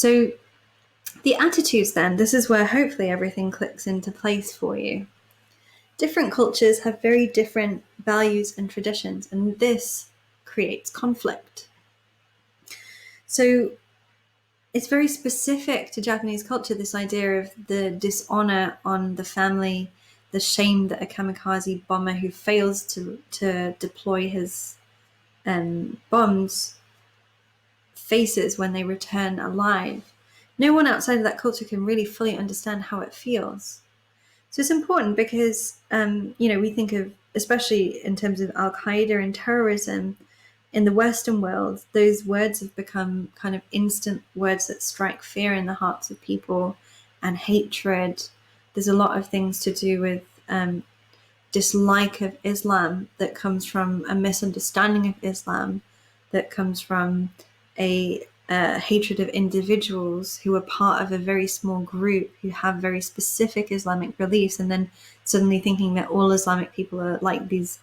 So the attitudes then, this is where hopefully everything clicks into place for you. Different cultures have very different values and traditions, and this creates conflict. So it's very specific to Japanese culture, this idea of the dishonor on the family, the shame that a kamikaze bomber who fails to deploy his bombs faces when they return alive. No one outside of that culture can really fully understand how it feels. So it's important because, we think of, especially in terms of Al-Qaeda and terrorism, in the Western world, those words have become kind of instant words that strike fear in the hearts of people and hatred. There's a lot of things to do with dislike of Islam that comes from a misunderstanding of Islam, that comes from a hatred of individuals who are part of a very small group who have very specific Islamic beliefs, and then suddenly thinking that all Islamic people are like these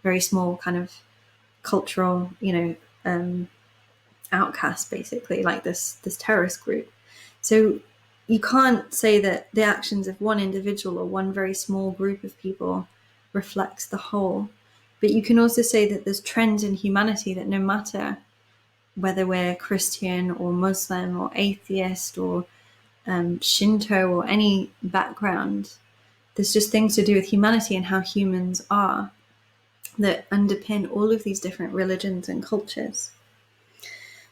very small kind of cultural, outcasts, basically, like this terrorist group. So you can't say that the actions of one individual or one very small group of people reflects the whole. But you can also say that there's trends in humanity that no matter whether we're Christian or Muslim or atheist or Shinto or any background, there's just things to do with humanity and how humans are that underpin all of these different religions and cultures.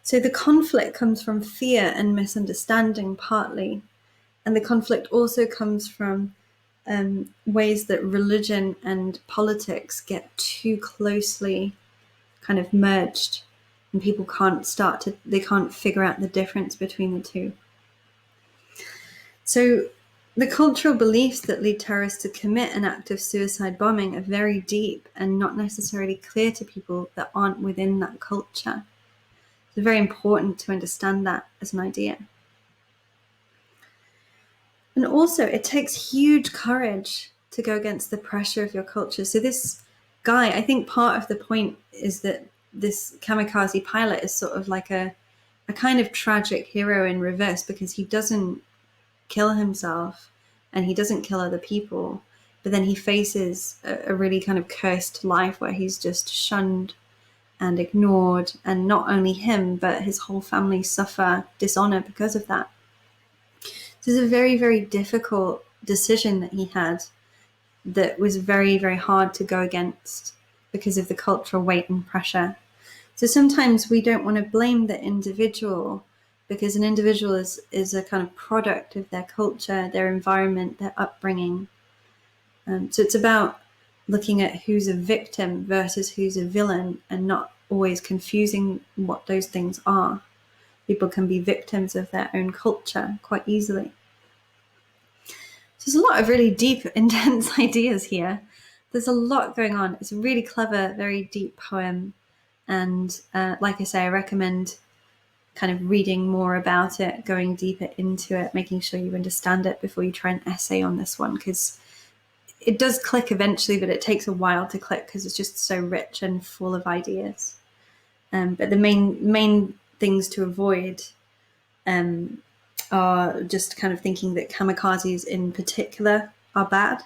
So the conflict comes from fear and misunderstanding partly, and the conflict also comes from ways that religion and politics get too closely kind of merged, and people they can't figure out the difference between the two. So the cultural beliefs that lead terrorists to commit an act of suicide bombing are very deep and not necessarily clear to people that aren't within that culture. It's very important to understand that as an idea. And also, it takes huge courage to go against the pressure of your culture. So this guy, I think part of the point is that this kamikaze pilot is sort of like a kind of tragic hero in reverse, because he doesn't kill himself and he doesn't kill other people, but then he faces a really kind of cursed life where he's just shunned and ignored, and not only him but his whole family suffer dishonor because of that. So it's a very, very difficult decision that he had that was very, very hard to go against because of the cultural weight and pressure. So sometimes we don't want to blame the individual, because an individual is a kind of product of their culture, their environment, their upbringing. So it's about looking at who's a victim versus who's a villain, and not always confusing what those things are. People can be victims of their own culture quite easily. So there's a lot of really deep, intense ideas here. There's a lot going on. It's a really clever, very deep poem. And like I say, I recommend kind of reading more about it, going deeper into it, making sure you understand it before you try an essay on this one, because it does click eventually, but it takes a while to click because it's just so rich and full of ideas. But the main things to avoid are just kind of thinking that kamikazes in particular are bad,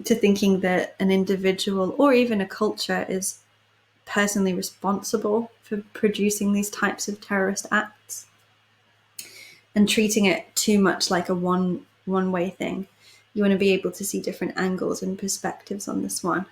to thinking that an individual or even a culture is personally responsible for producing these types of terrorist acts, and treating it too much like a one-way thing. You want to be able to see different angles and perspectives on this one.